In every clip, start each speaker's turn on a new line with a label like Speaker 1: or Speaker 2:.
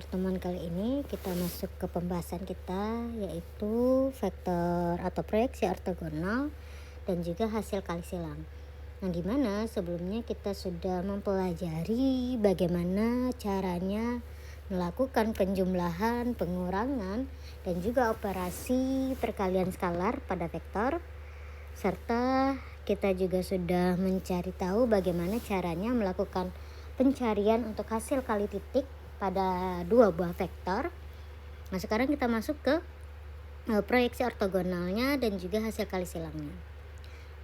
Speaker 1: pertemuan kali ini kita masuk ke pembahasan kita, yaitu vektor atau proyeksi ortogonal dan juga hasil kali silang. Yang dimana sebelumnya kita sudah mempelajari bagaimana caranya melakukan penjumlahan, pengurangan, dan juga operasi perkalian skalar pada vektor, serta kita juga sudah mencari tahu bagaimana caranya melakukan pencarian untuk hasil kali titik pada dua buah vektor. Nah, sekarang kita masuk ke proyeksi ortogonalnya dan juga hasil kali silangnya.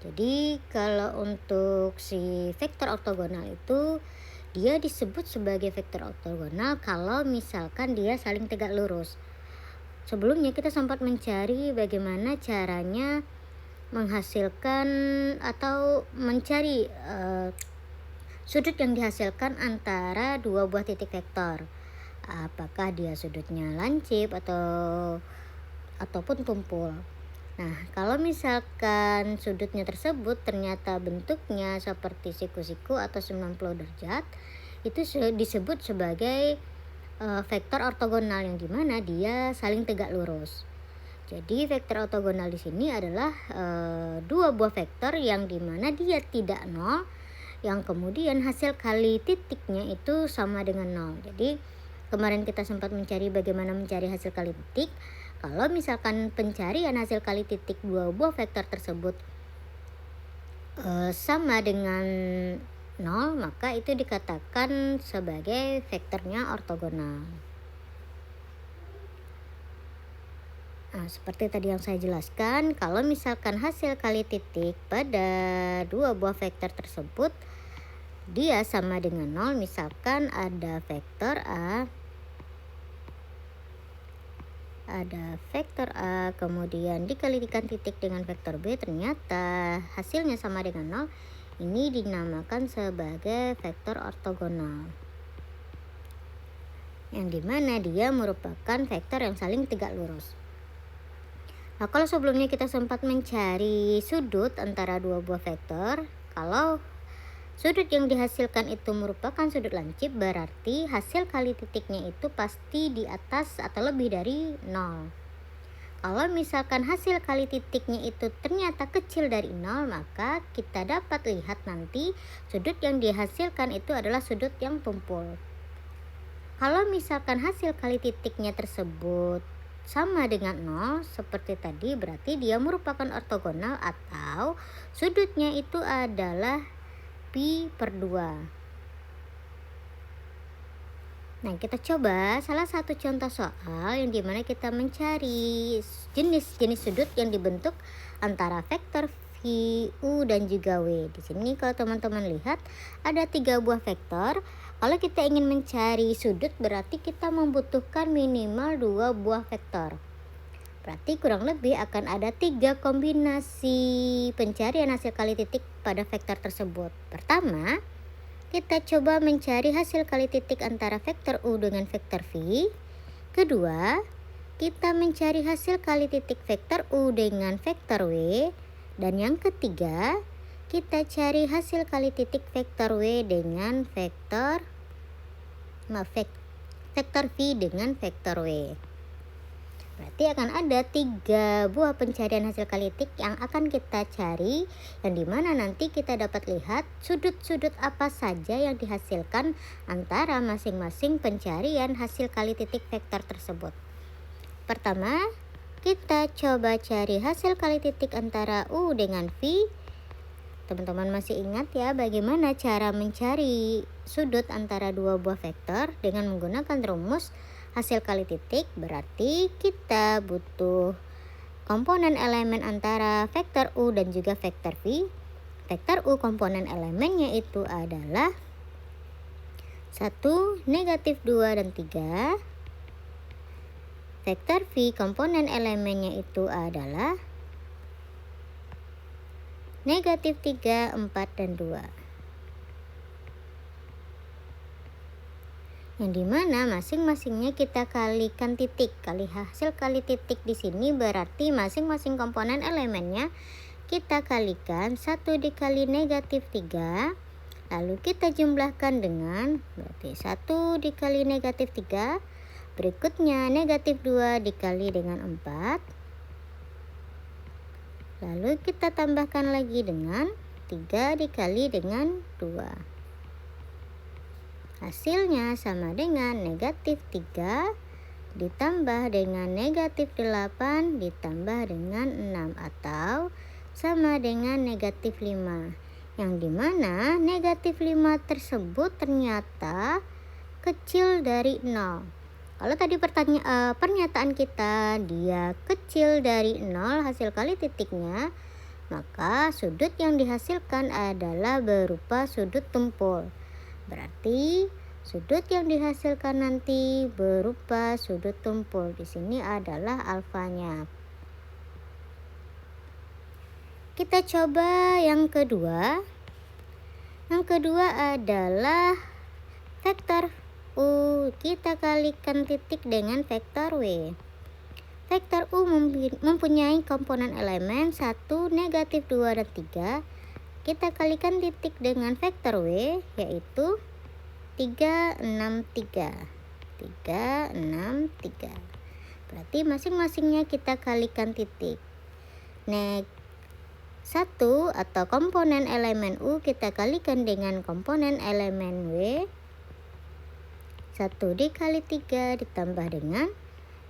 Speaker 1: Jadi kalau untuk si vektor ortogonal itu dia disebut sebagai vektor ortogonal kalau misalkan dia saling tegak lurus. Sebelumnya kita sempat mencari bagaimana caranya menghasilkan atau mencari sudut yang dihasilkan antara dua buah titik vektor. Apakah dia sudutnya lancip ataupun tumpul. Nah, kalau misalkan sudutnya tersebut ternyata bentuknya seperti siku-siku atau 90 derajat, itu disebut sebagai vektor ortogonal yang dimana dia saling tegak lurus. Jadi vektor ortogonal di sini adalah dua buah vektor yang dimana dia tidak nol, yang kemudian hasil kali titiknya itu sama dengan nol. Jadi kemarin kita sempat mencari bagaimana mencari hasil kali titik. Kalau misalkan pencarian hasil kali titik dua buah vektor tersebut sama dengan nol, maka itu dikatakan sebagai vektornya ortogonal. Nah, seperti tadi yang saya jelaskan, kalau misalkan hasil kali titik pada dua buah vektor tersebut dia sama dengan nol, misalkan ada vektor A kemudian dikalikan titik dengan vektor B, ternyata hasilnya sama dengan nol, ini dinamakan sebagai vektor ortogonal, yang dimana dia merupakan vektor yang saling tegak lurus. Nah, kalau sebelumnya kita sempat mencari sudut antara dua buah vektor, kalau sudut yang dihasilkan itu merupakan sudut lancip, berarti hasil kali titiknya itu pasti di atas atau lebih dari 0. Kalau misalkan hasil kali titiknya itu ternyata kecil dari 0, maka kita dapat lihat nanti sudut yang dihasilkan itu adalah sudut yang tumpul. Kalau misalkan hasil kali titiknya tersebut sama dengan 0 seperti tadi, berarti dia merupakan ortogonal atau sudutnya itu adalah pi per 2. Nah, kita coba salah satu contoh soal yang dimana kita mencari jenis-jenis sudut yang dibentuk antara vektor v, u, dan juga w. Di sini kalau teman-teman lihat ada 3 buah vektor. Kalau kita ingin mencari sudut berarti kita membutuhkan minimal 2 buah vektor. Berarti kurang lebih akan ada 3 kombinasi pencarian hasil kali titik pada vektor tersebut. Pertama, kita coba mencari hasil kali titik antara vektor u dengan vektor v. Kedua, kita mencari hasil kali titik vektor u dengan vektor w. Dan yang ketiga, kita cari hasil kali titik vektor w dengan vektor v dengan vektor w. Berarti akan ada 3 buah pencarian hasil kali titik yang akan kita cari, yang dimana nanti kita dapat lihat sudut-sudut apa saja yang dihasilkan antara masing-masing pencarian hasil kali titik vektor tersebut. Pertama, kita coba cari hasil kali titik antara u dengan v. Teman-teman masih ingat ya bagaimana cara mencari sudut antara dua buah vektor dengan menggunakan rumus hasil kali titik? Berarti kita butuh komponen elemen antara vektor u dan juga vektor v. Vektor u komponen elemennya itu adalah 1, negatif 2, dan 3. Vektor v komponen elemennya itu adalah negatif 3, 4, dan 2. Yang dimana masing-masingnya kita kalikan titik. Kali hasil kali titik di sini berarti masing-masing komponen elemennya kita kalikan 1 dikali negatif 3. Lalu kita jumlahkan dengan berarti 1 dikali negatif 3 Berikutnya negatif 2 dikali dengan 4. Lalu kita tambahkan lagi dengan 3 dikali dengan 2. Hasilnya sama dengan negatif 3 ditambah dengan negatif 8 ditambah dengan 6 atau sama dengan negatif 5. Yang dimana negatif 5 tersebut ternyata kecil dari 0. Kalau tadi pernyataan kita dia kecil dari 0 hasil kali titiknya, maka sudut yang dihasilkan adalah berupa sudut tumpul. Berarti sudut yang dihasilkan nanti berupa sudut tumpul. Di sini adalah alfanya. Kita coba yang kedua. Yang kedua adalah vektor U. Kita kalikan titik dengan vektor W. Vektor U mempunyai komponen elemen 1, negatif 2, dan 3. Kita kalikan titik dengan vektor W, yaitu 3, 6, 3. 3, 6, 3. Berarti masing-masingnya kita kalikan titik. 1 atau komponen elemen U kita kalikan dengan komponen elemen W. 1 dikali 3 ditambah dengan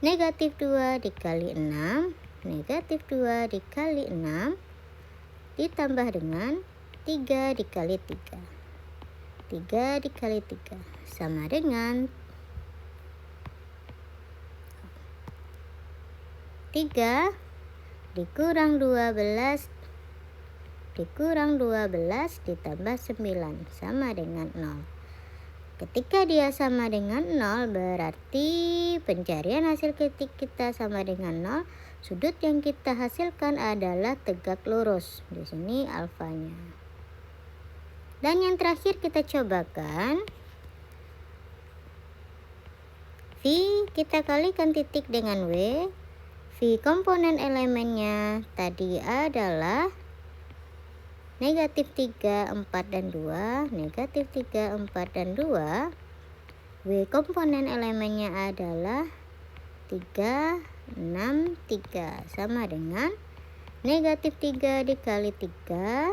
Speaker 1: negatif 2 dikali 6. Negatif 2 dikali 6 ditambah dengan 3 dikali 3. 3 dikali 3 sama dengan 3 dikurang 12 ditambah 9 sama dengan 0. Ketika dia sama dengan 0 berarti pencarian hasil titik kita sama dengan 0. Sudut yang kita hasilkan adalah tegak lurus. Di sini alfanya. Dan yang terakhir kita cobakan. V kita kalikan titik dengan W. V komponen elemennya tadi adalah negatif 3, 4, dan 2. Negatif 3, 4, dan 2. W komponen elemennya adalah 3, 6, 3. Sama dengan negatif 3 dikali 3.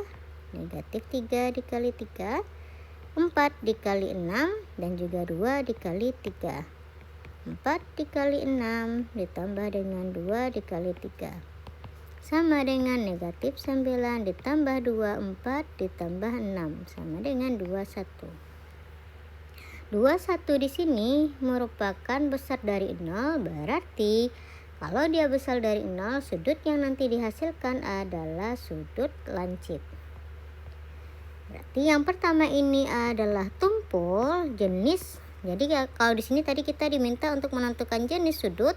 Speaker 1: Negatif 3 dikali 3. 4 dikali 6. Dan juga 2 dikali 3. 4 dikali 6 ditambah dengan 2 dikali 3. Sama dengan negatif 9 ditambah 2, 4 ditambah 6. Sama dengan 21. 21 di sini merupakan besar dari 0. Berarti kalau dia besar dari 0, sudut yang nanti dihasilkan adalah sudut lancip. Berarti yang pertama ini adalah tumpul jenis. Jadi kalau di sini tadi kita diminta untuk menentukan jenis sudut.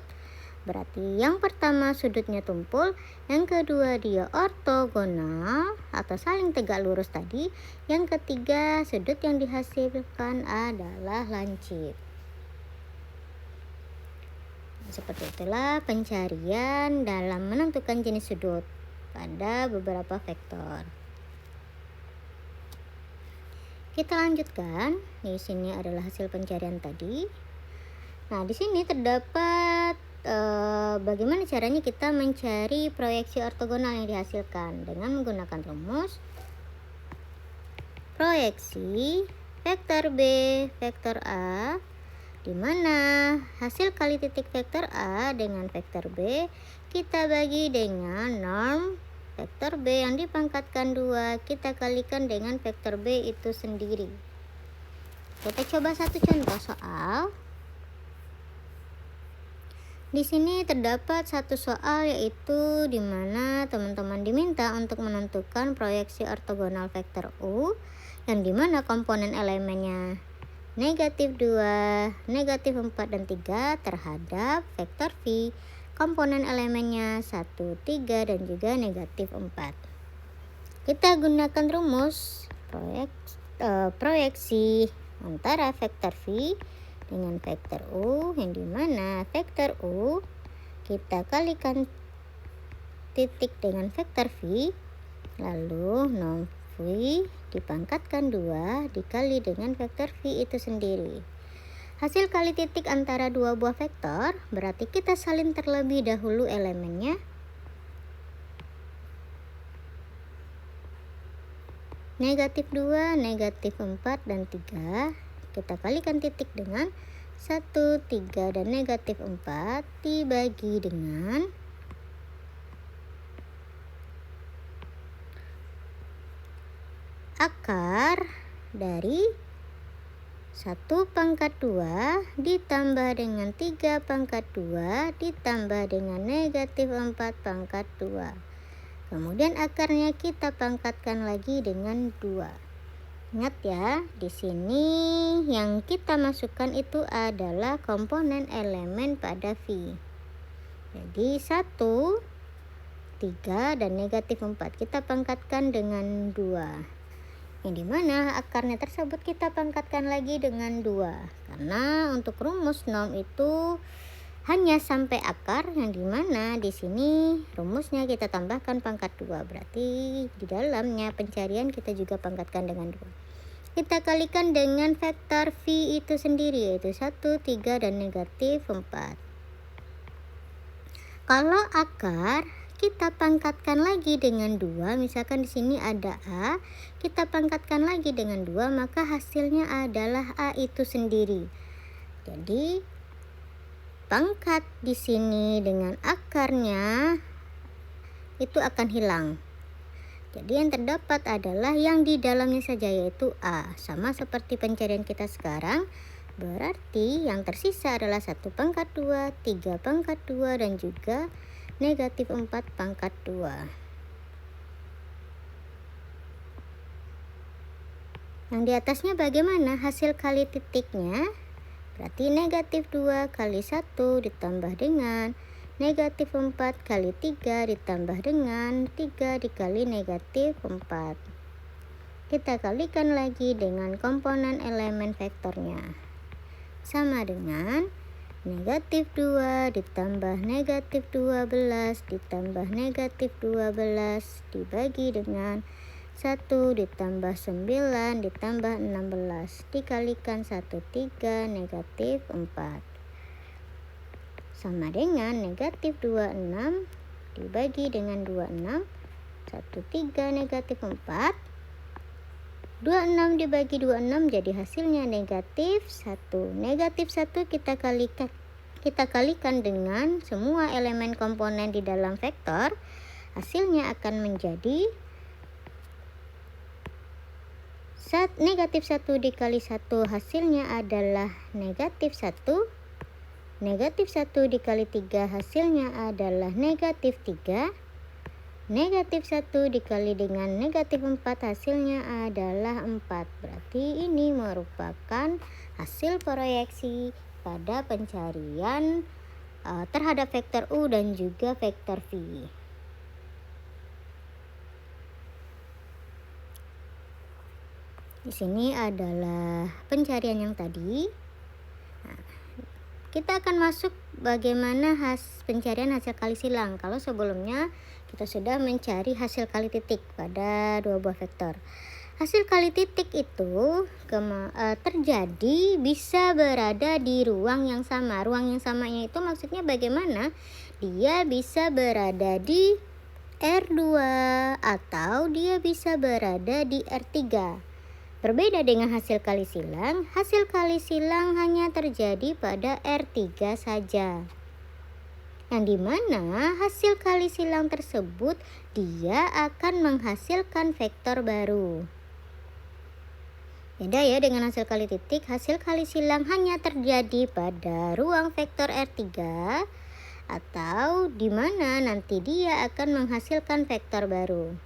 Speaker 1: Berarti yang pertama sudutnya tumpul, yang kedua dia ortogonal atau saling tegak lurus tadi, yang ketiga sudut yang dihasilkan adalah lancip. Seperti itulah pencarian dalam menentukan jenis sudut pada beberapa vektor. Kita lanjutkan. Di sini adalah hasil pencarian tadi. Nah, di sini terdapat bagaimana caranya kita mencari proyeksi ortogonal yang dihasilkan dengan menggunakan rumus proyeksi vektor B vektor A, di mana hasil kali titik vektor A dengan vektor B kita bagi dengan norm vektor B yang dipangkatkan 2 kita kalikan dengan vektor B itu sendiri. Kita coba satu contoh soal. Di sini terdapat satu soal, yaitu di mana teman-teman diminta untuk menentukan proyeksi ortogonal vektor U yang dimana komponen elemennya negatif 2, negatif 4, dan 3 terhadap vektor V komponen elemennya 1, 3, dan juga negatif 4. Kita gunakan rumus proyeksi antara vektor V dengan vektor U, yang dimana vektor U kita kalikan titik dengan vektor V, lalu norm V dipangkatkan 2 dikali dengan vektor V itu sendiri. Hasil kali titik antara dua buah vektor, berarti kita salin terlebih dahulu elemennya. Negatif 2, negatif 4, dan 3. Kita kalikan titik dengan 1, 3, dan negatif 4 dibagi dengan akar dari 1 pangkat 2 ditambah dengan 3 pangkat 2 ditambah dengan negatif 4 pangkat 2. Kemudian akarnya kita pangkatkan lagi dengan 2. Ingat ya, di sini yang kita masukkan itu adalah komponen elemen pada V. Jadi 1, 3, dan negatif 4 kita pangkatkan dengan 2. Yang dimana akarnya tersebut kita pangkatkan lagi dengan 2. Karena untuk rumus nom itu hanya sampai akar, yang dimana di sini rumusnya kita tambahkan pangkat 2. Berarti di dalamnya pencarian kita juga pangkatkan dengan 2. Kita kalikan dengan vektor V itu sendiri, yaitu 1, 3, dan negatif 4. Kalau akar kita pangkatkan lagi dengan 2, misalkan di sini ada A, kita pangkatkan lagi dengan 2, maka hasilnya adalah A itu sendiri. Jadi pangkat di sini dengan akarnya itu akan hilang. Jadi yang terdapat adalah yang di dalamnya saja, yaitu A. Sama seperti pencarian kita sekarang. Berarti yang tersisa adalah 1 pangkat 2, 3 pangkat 2, dan juga negatif 4 pangkat 2. Yang di atasnya bagaimana hasil kali titiknya? Berarti negatif 2 kali 1 ditambah dengan negatif 4 kali 3 ditambah dengan 3 dikali negatif 4. Kita kalikan lagi dengan komponen elemen vektornya. Sama dengan negatif 2 ditambah negatif 12 ditambah negatif 12 dibagi dengan 1 ditambah 9 ditambah 16 dikalikan 1, 3 negatif 4. Sama dengan negatif 26 dibagi dengan 26, 1, 3 negatif 4. 26 dibagi 26 jadi hasilnya negatif 1. Negatif 1 kita kalikan dengan semua elemen komponen di dalam vektor. Hasilnya akan menjadi negatif 1 dikali 1, hasilnya adalah negatif 1. Negatif 1 dikali 3 hasilnya adalah negatif 3. Negatif 1 dikali dengan negatif 4 hasilnya adalah 4. Berarti ini merupakan hasil proyeksi pada pencarian terhadap vektor U dan juga vektor V. Di sini adalah pencarian yang tadi. Nah, kita akan masuk bagaimana pencarian hasil kali silang. Kalau sebelumnya kita sudah mencari hasil kali titik pada dua buah vektor. Hasil kali titik itu terjadi bisa berada di ruang yang sama. Ruang yang samanya itu maksudnya bagaimana? Dia bisa berada di R2 atau dia bisa berada di R3. Berbeda dengan hasil kali silang hanya terjadi pada R3 saja. Yang dimana hasil kali silang tersebut dia akan menghasilkan vektor baru. Beda ya dengan hasil kali titik. Hasil kali silang hanya terjadi pada ruang vektor R3 atau dimana nanti dia akan menghasilkan vektor baru.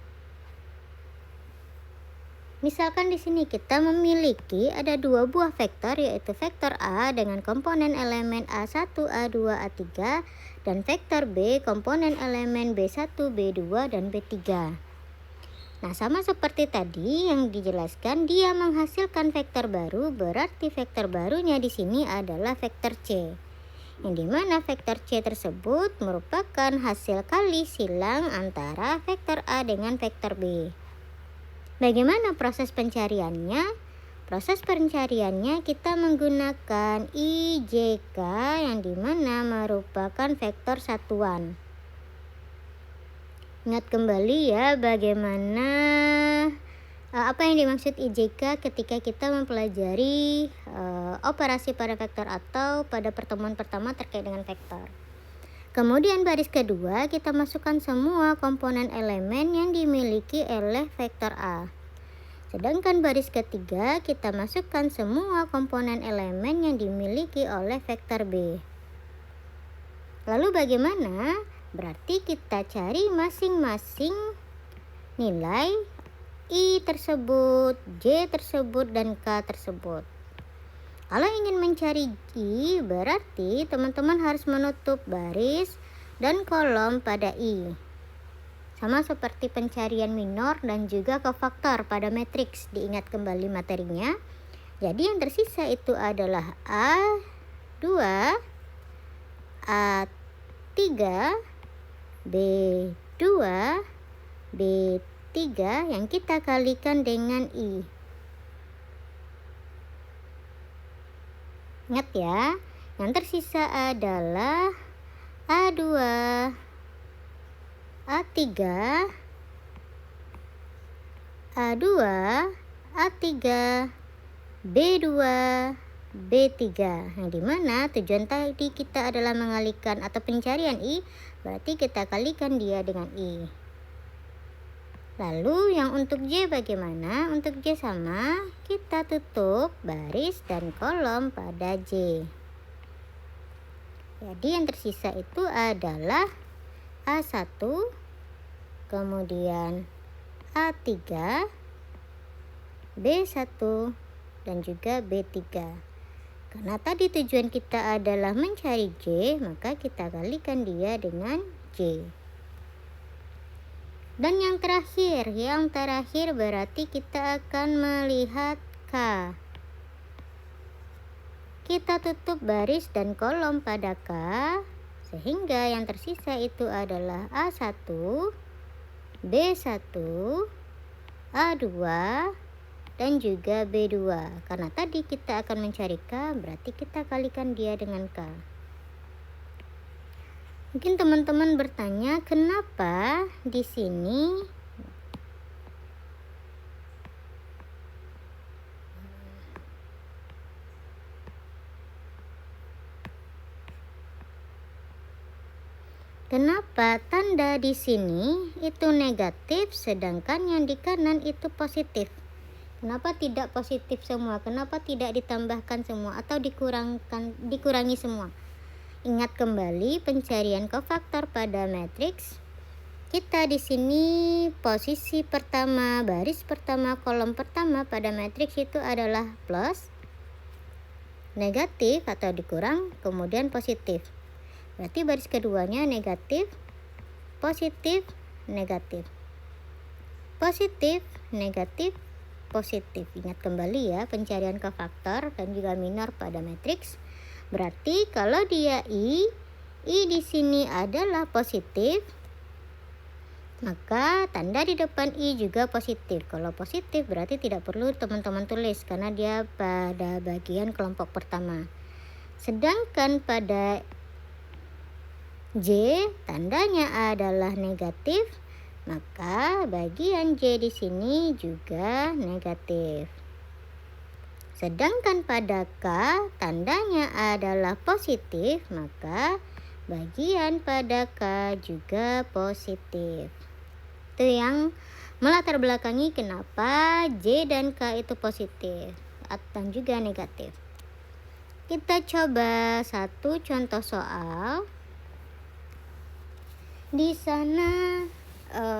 Speaker 1: Misalkan di sini kita memiliki ada dua buah vektor, yaitu vektor A dengan komponen elemen A1, A2, A3 dan vektor B komponen elemen B1, B2 dan B3. Nah, sama seperti tadi yang dijelaskan, dia menghasilkan vektor baru, berarti vektor barunya di sini adalah vektor C. Yang dimana vektor C tersebut merupakan hasil kali silang antara vektor A dengan vektor B. Bagaimana proses pencariannya? Proses pencariannya kita menggunakan IJK yang dimana merupakan vektor satuan. Ingat kembali ya bagaimana apa yang dimaksud IJK ketika kita mempelajari operasi pada vektor atau pada pertemuan pertama terkait dengan vektor. Kemudian baris kedua kita masukkan semua komponen elemen yang dimiliki oleh vektor A. Sedangkan baris ketiga kita masukkan semua komponen elemen yang dimiliki oleh vektor B. Lalu bagaimana? Berarti kita cari masing-masing nilai I tersebut, J tersebut, dan K tersebut. Kalau ingin mencari I, berarti teman-teman harus menutup baris dan kolom pada I. Sama seperti pencarian minor dan juga kofaktor pada matriks. Diingat kembali materinya. Jadi yang tersisa itu adalah A2, A3, B2, B3 yang kita kalikan dengan I. Ingat ya, yang tersisa adalah A2, A3, A2, A3, B2, B3. Yang dimana tujuan tadi kita adalah mengalihkan atau pencarian I, berarti kita kalikan dia dengan I. Lalu yang untuk J bagaimana? Untuk J sama, kita tutup baris dan kolom pada J. Jadi yang tersisa itu adalah A1, kemudian A3, B1, dan juga B3. Karena tadi tujuan kita adalah mencari J, maka kita kalikan dia dengan J. Dan yang terakhir berarti kita akan melihat K. Kita tutup baris dan kolom pada K, sehingga yang tersisa itu adalah A1, B1, A2, dan juga B2. Karena tadi kita akan mencari K, berarti kita kalikan dia dengan K. Mungkin teman-teman bertanya, kenapa di sini kenapa tanda di sini itu negatif sedangkan yang di kanan itu positif? Kenapa tidak positif semua? Kenapa tidak ditambahkan semua atau dikurangi semua? Ingat kembali pencarian kofaktor pada matriks. Kita di sini posisi pertama, baris pertama, kolom pertama pada matriks itu adalah plus, negatif atau dikurang, kemudian positif. Berarti baris keduanya negatif, positif, negatif. Positif, negatif, positif. Ingat kembali ya pencarian kofaktor dan juga minor pada matriks. Berarti kalau dia I di sini adalah positif, maka tanda di depan I juga positif. Kalau positif berarti tidak perlu teman-teman tulis karena dia pada bagian kelompok pertama. Sedangkan pada J tandanya adalah negatif, maka bagian J di sini juga negatif. Sedangkan pada K tandanya adalah positif, maka bagian pada K juga positif. Itu yang melatar belakangi kenapa J dan K itu positif dan juga negatif. Kita coba satu contoh soal. Di sana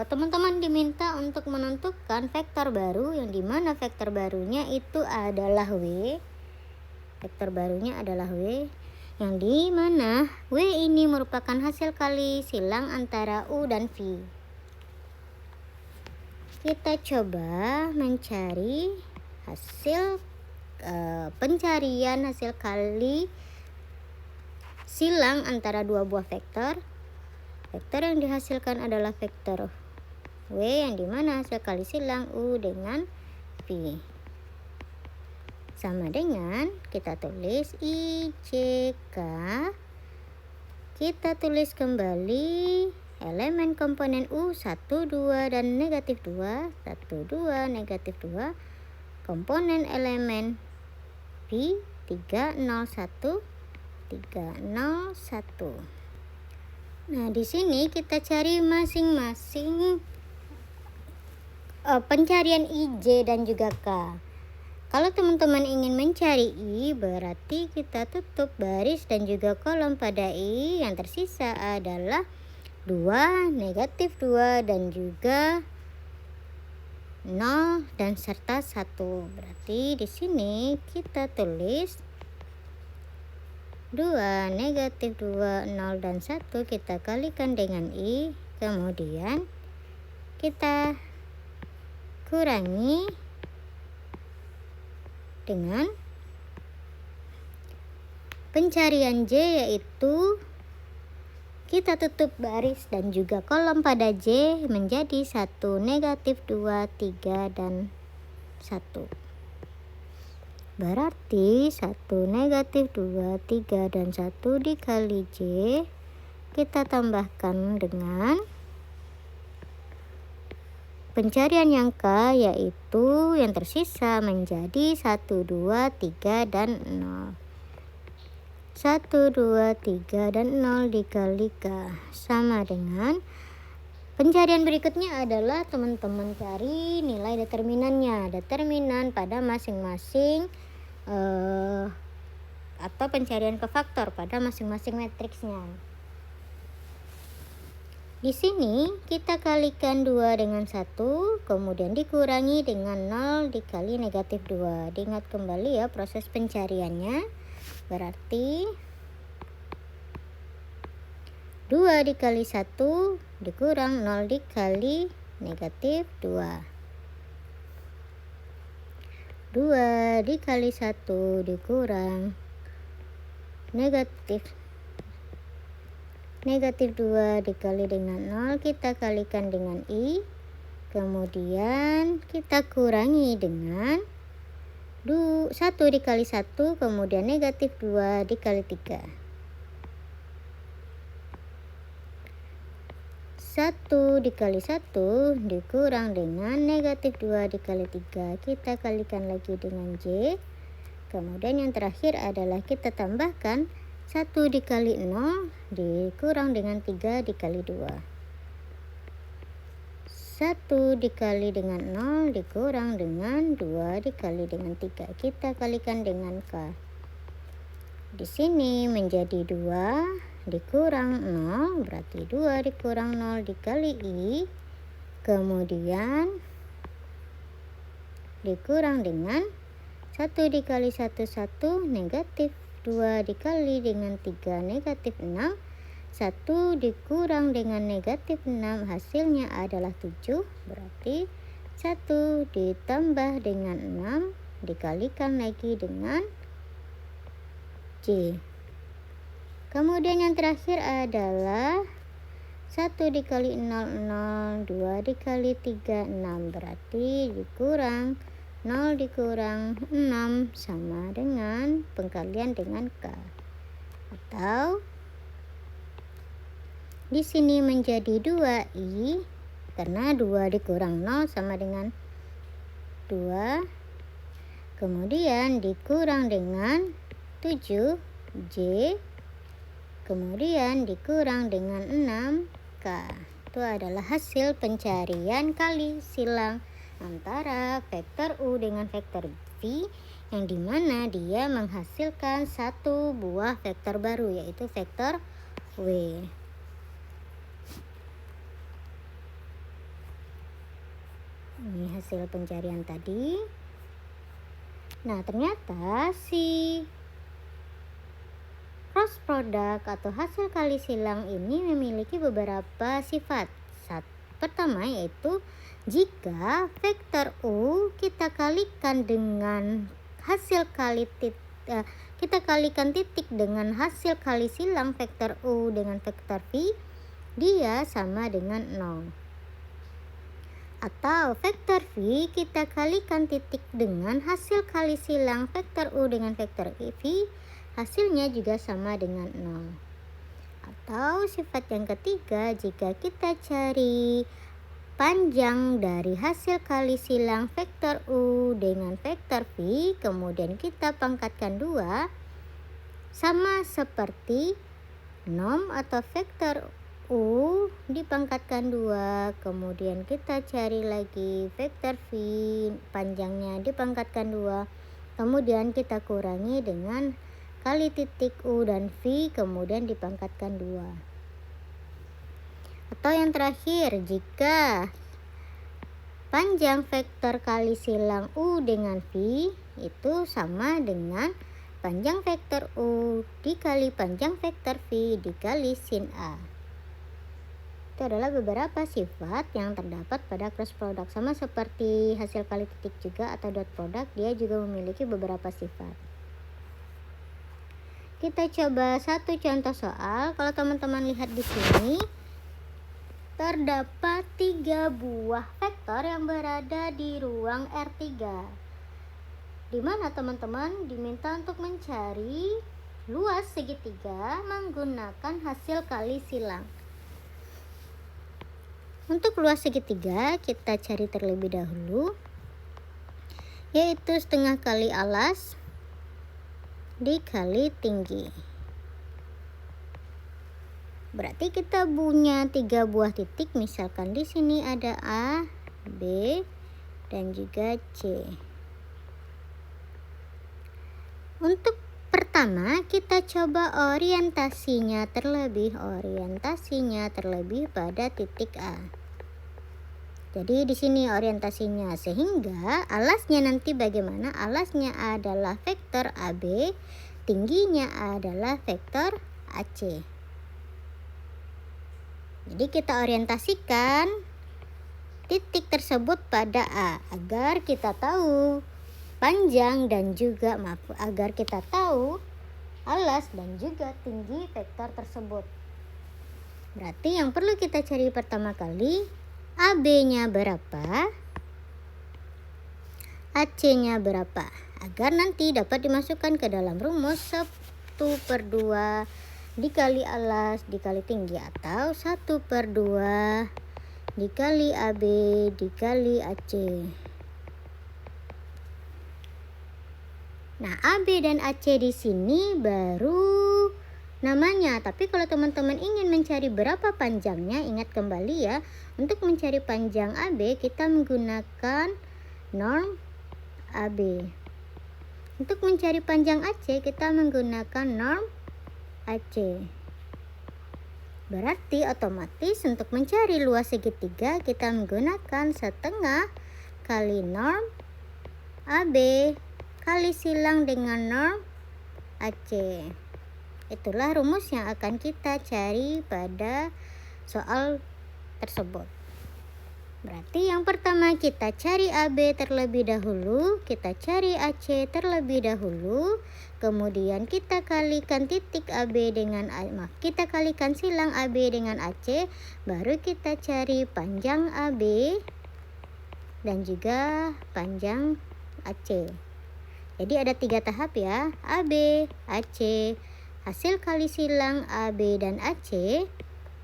Speaker 1: teman-teman diminta untuk menentukan vektor baru yang dimana vektor barunya itu adalah W. Vektor barunya adalah W yang dimana W ini merupakan hasil kali silang antara U dan V. Kita coba mencari hasil pencarian hasil kali silang antara dua buah vektor. Vektor yang dihasilkan adalah vektor W yang dimana hasil kali silang U dengan V. sama dengan kita tulis IJK. Kita tulis kembali elemen komponen U 1, 2 dan negatif 2, 1, 2, negatif 2, komponen elemen B 3, 0, 1, 3, 0, 1. Nah, di sini kita cari masing-masing pencarian IJ dan juga K. Kalau teman-teman ingin mencari I, berarti kita tutup baris dan juga kolom pada I. Yang tersisa adalah 2, negatif 2, dan juga 0 dan serta 1. Berarti di sini kita tulis 2, negatif 2, 0 dan 1 kita kalikan dengan I. Kemudian kita kurangi dengan pencarian J, yaitu kita tutup baris dan juga kolom pada J menjadi 1, negatif 2, 3 dan 1. Berarti 1, negatif 2, 3 dan 1 dikali J kita tambahkan dengan pencarian yang K, yaitu yang tersisa menjadi 1, 2, 3 dan 0. 1, 2, 3 dan 0 dikali K sama dengan pencarian berikutnya adalah teman-teman cari nilai determinannya. Determinan pada masing-masing atau pencarian ke faktor pada masing-masing matriksnya. Di sini kita kalikan 2 dengan 1, kemudian dikurangi dengan 0 dikali negatif 2. Diingat kembali ya proses pencariannya. Berarti 2 dikali 1 dikurang 0 dikali negatif 2. 2 dikali 1 dikurang negatif 2 dikali dengan 0 kita kalikan dengan I. Kemudian kita kurangi dengan 1 dikali 1, kemudian negatif 2 dikali 3. 1 dikali 1 dikurang dengan negatif 2 dikali 3. Kita kalikan lagi dengan J. Kemudian yang terakhir adalah kita tambahkan 1 dikali 0 dikurang dengan 3 dikali 2. 1 dikali dengan 0 dikurang dengan 2 dikali dengan 3. Kita kalikan dengan K. Di sini menjadi 2 dikurang 0, berarti 2 dikurang 0 dikali I. Kemudian dikurang dengan 1 dikali 1, 1, negatif 2 dikali dengan 3, negatif 6. 1 dikurang dengan negatif 6 hasilnya adalah 7. Berarti 1 ditambah dengan 6 dikalikan lagi dengan J. Kemudian yang terakhir adalah 1 dikali 0, 0, 2 dikali 3, 6. Berarti dikurang 0 dikurang 6 sama dengan pengkalian dengan K. Atau di sini menjadi 2I karena 2 dikurang 0 sama dengan 2. Kemudian dikurang dengan 7J. Kemudian dikurang dengan 6K. Itu adalah hasil pencarian kali silang antara vektor U dengan vektor V, yang dimana dia menghasilkan satu buah vektor baru, yaitu vektor W. Ini hasil pencarian tadi. Nah, ternyata si cross product atau hasil kali silang ini memiliki beberapa sifat. Pertama yaitu jika vektor U kita kalikan dengan hasil kali kita kalikan titik dengan hasil kali silang vektor U dengan vektor V, dia sama dengan 0. Atau vektor V kita kalikan titik dengan hasil kali silang vektor U dengan vektor V, hasilnya juga sama dengan 0. Atau sifat yang ketiga, jika kita cari panjang dari hasil kali silang vektor U dengan vektor V, kemudian kita pangkatkan 2, sama seperti norm atau vektor U dipangkatkan 2, kemudian kita cari lagi vektor V panjangnya dipangkatkan 2, kemudian kita kurangi dengan kali titik U dan V kemudian dipangkatkan 2. Atau yang terakhir, jika panjang vektor kali silang U dengan V itu sama dengan panjang vektor U dikali panjang vektor V dikali sin A. Itu adalah beberapa sifat yang terdapat pada cross product. Sama seperti hasil kali titik juga atau dot product, dia juga memiliki beberapa sifat. Kita coba satu contoh soal. Kalau teman-teman lihat di sini, terdapat 3 buah vektor yang berada di ruang R3. Di mana teman-teman diminta untuk mencari luas segitiga menggunakan hasil kali silang. Untuk luas segitiga kita cari terlebih dahulu, yaitu setengah kali alas dikali tinggi. Berarti kita punya 3 buah titik, misalkan di sini ada A, B, dan juga C. Untuk pertama kita coba orientasinya terlebih pada titik A. Jadi di sini orientasinya, sehingga alasnya nanti bagaimana? Alasnya adalah vektor AB, tingginya adalah vektor AC. Jadi kita orientasikan titik tersebut pada A agar kita tahu panjang dan juga agar kita tahu alas dan juga tinggi vektor tersebut. Berarti yang perlu kita cari pertama kali, AB-nya berapa, AC-nya berapa, agar nanti dapat dimasukkan ke dalam rumus 1/2 dikali alas dikali tinggi, atau 1/2 dikali AB dikali AC. Nah, AB dan AC di sini baru namanya, tapi kalau teman-teman ingin mencari berapa panjangnya, ingat kembali ya, untuk mencari panjang AB kita menggunakan norm AB. Untuk mencari panjang AC kita menggunakan norm AC. Berarti otomatis untuk mencari luas segitiga kita menggunakan setengah kali norm AB kali silang dengan norm AC. Itulah rumus yang akan kita cari pada soal tersebut. Berarti yang pertama kita cari AB terlebih dahulu, kita cari AC terlebih dahulu, kemudian kita kalikan titik AB dengan kita kalikan silang AB dengan AC, baru kita cari panjang AB dan juga panjang AC. Jadi ada 3 tahap ya, AB, AC, hasil kali silang AB dan AC,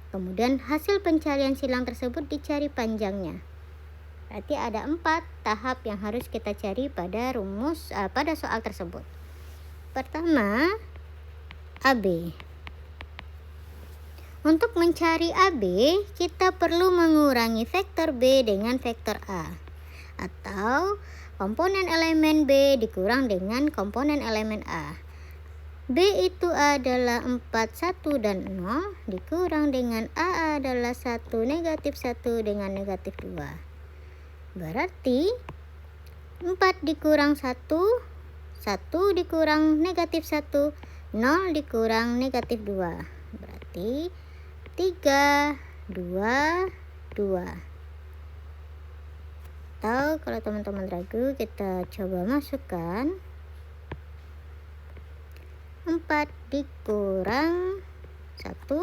Speaker 1: kemudian hasil pencarian silang tersebut dicari panjangnya. Berarti ada 4 tahap yang harus kita cari pada pada soal tersebut. Pertama, AB. Untuk mencari AB, kita perlu mengurangi vektor B dengan vektor A, atau komponen elemen B dikurang dengan komponen elemen A. B itu adalah 4, 1, dan 0 dikurang dengan A adalah 1, negatif 1 dengan negatif 2. Berarti 4 dikurang 1, 1 dikurang negatif 1, 0 dikurang negatif 2. Berarti 3, 2, 2. Atau kalau teman-teman ragu, kita coba masukkan 4 dikurang 1,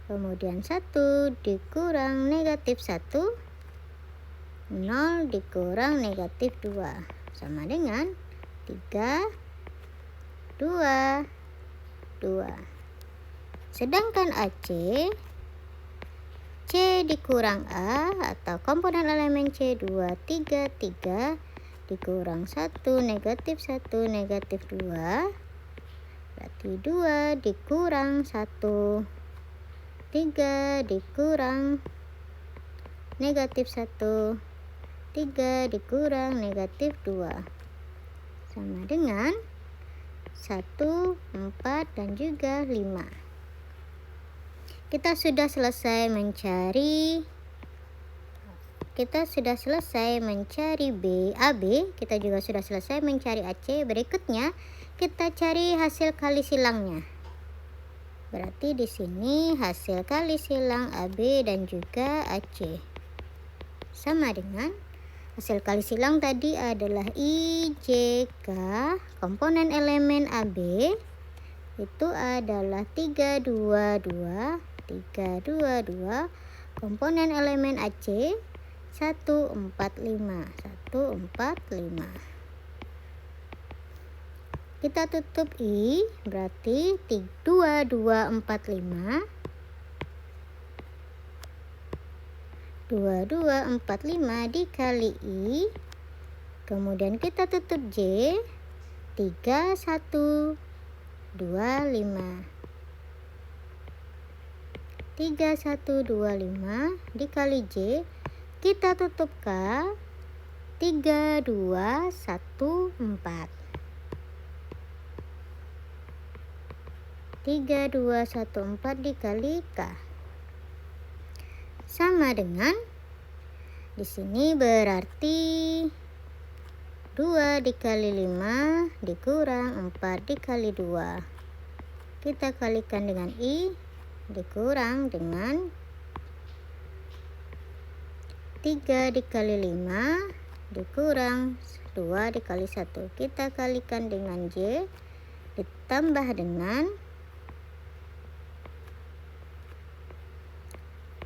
Speaker 1: kemudian 1 dikurang negatif 1, 0 dikurang negatif 2 sama dengan 3, 2, 2. Sedangkan AC, C dikurang A atau komponen elemen C 2, 3, 3 dikurang 1, negatif 1, negatif 2. Berarti 2 dikurang 1, 3 dikurang negatif 1, 3 dikurang negatif 2. Sama dengan 1, 4, dan juga 5. Kita sudah selesai mencari AB, kita juga sudah selesai mencari AC. Berikutnya kita cari hasil kali silangnya. Berarti di sini hasil kali silang AB dan juga AC sama dengan hasil kali silang tadi adalah IJK, komponen elemen AB itu adalah 3, 2, 2, 3, 2, 2, komponen elemen AC 1, 4, 5, 1, 4, 5. Kita tutup I, berarti 2, 2, 4, 5. 2, 2, 4, 5 dikali I. Kemudian kita tutup J, 3, 1, 2, 5. 3, 1, 2, 5 dikali J. Kita tutup K, 3, 2, 1, 4. 3, 2, 1, 4 dikali K. Sama dengan di sini berarti 2 dikali 5 dikurang 4 dikali 2. Kita kalikan dengan I dikurang dengan 3 dikali 5 dikurang 2 dikali 1. Kita kalikan dengan J ditambah dengan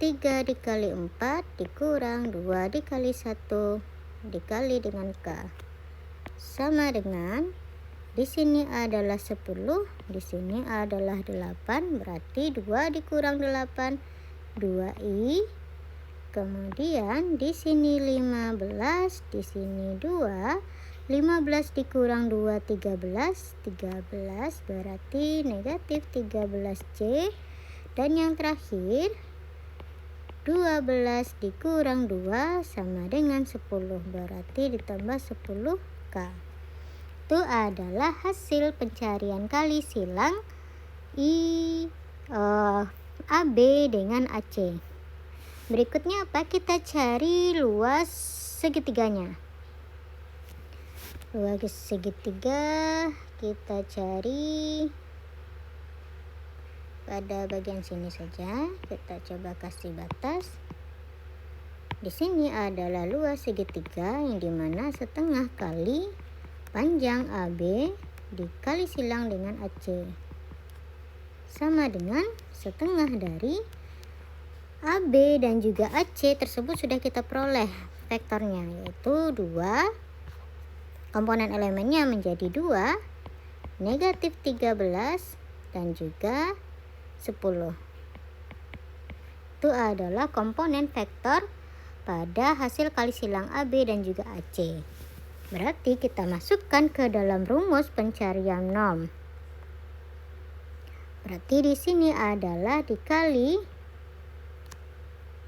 Speaker 1: 3 dikali 4 dikurang 2 dikali 1 dikali dengan K. Sama dengan di sini adalah 10, di sini adalah 8, berarti 2 dikurang 8, 2I. Kemudian di sini 15, di sini 2, 15 dikurang 2, 13, 13 berarti negatif 13C. Dan yang terakhir 12 dikurang 2 sama dengan 10, berarti ditambah 10K. Itu adalah hasil pencarian kali silang AB dengan AC. Berikutnya apa? Kita cari luas segitiganya. Luas segitiga kita cari pada bagian sini saja. Kita coba kasih batas. Di sini adalah luas segitiga yang dimana setengah kali panjang AB dikali silang dengan AC sama dengan setengah dari AB dan juga AC tersebut sudah kita peroleh vektornya, yaitu 2, komponen elemennya menjadi 2, negatif 13 dan juga 10. Itu adalah komponen vektor pada hasil kali silang AB dan juga AC. Berarti kita masukkan ke dalam rumus pencarian norm. Berarti di sini adalah dikali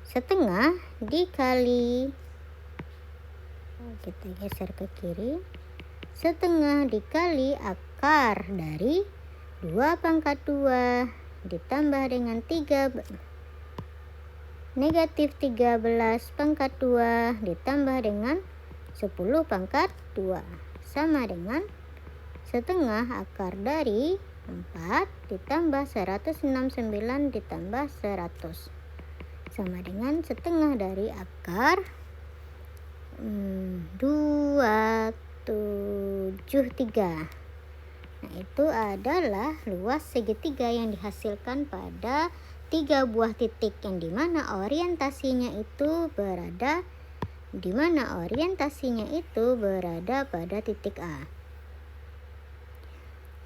Speaker 1: setengah dikali, kita geser ke kiri, setengah dikali akar dari 2 pangkat 2 ditambah dengan 3 negatif 13 pangkat 2 ditambah dengan 10 pangkat 2 sama dengan setengah akar dari 4 ditambah 169 ditambah 100 sama dengan setengah dari akar 273. Nah, itu adalah luas segitiga yang dihasilkan pada 3 buah titik yang dimana orientasinya itu berada di mana orientasinya itu berada pada titik A.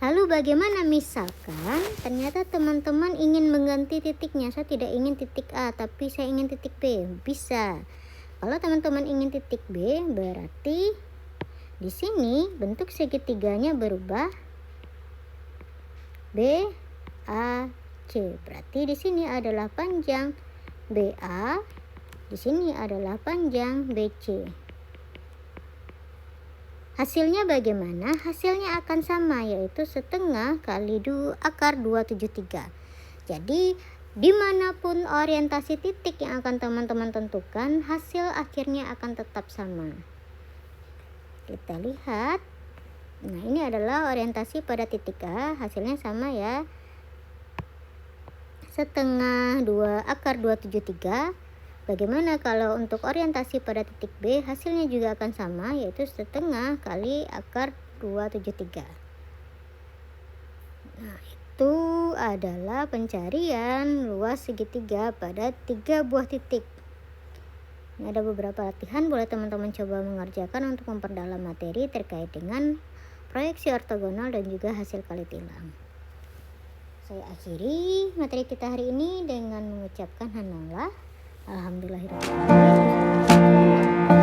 Speaker 1: Lalu bagaimana misalkan ternyata teman-teman ingin mengganti titiknya, saya tidak ingin titik A tapi saya ingin titik B, bisa. Kalau teman-teman ingin titik B, berarti di sini bentuk segitiganya berubah B, A, C. Berarti di sini adalah panjang BA, di sini adalah panjang BC. Hasilnya bagaimana? Hasilnya akan sama, yaitu setengah kali akar 273. Jadi dimanapun orientasi titik yang akan teman-teman tentukan, hasil akhirnya akan tetap sama. Kita lihat. Nah, ini adalah orientasi pada titik A, hasilnya sama ya. Setengah akar 273. Bagaimana kalau untuk orientasi pada titik B, hasilnya juga akan sama, yaitu setengah kali akar 273. Nah, itu adalah pencarian luas segitiga pada 3 buah titik. Ini ada beberapa latihan, boleh teman-teman coba mengerjakan untuk memperdalam materi terkait dengan proyeksi ortogonal dan juga hasil kali tilang. Saya akhiri materi kita hari ini dengan mengucapkan hanallah. Alhamdulillahirrahmanirrahim.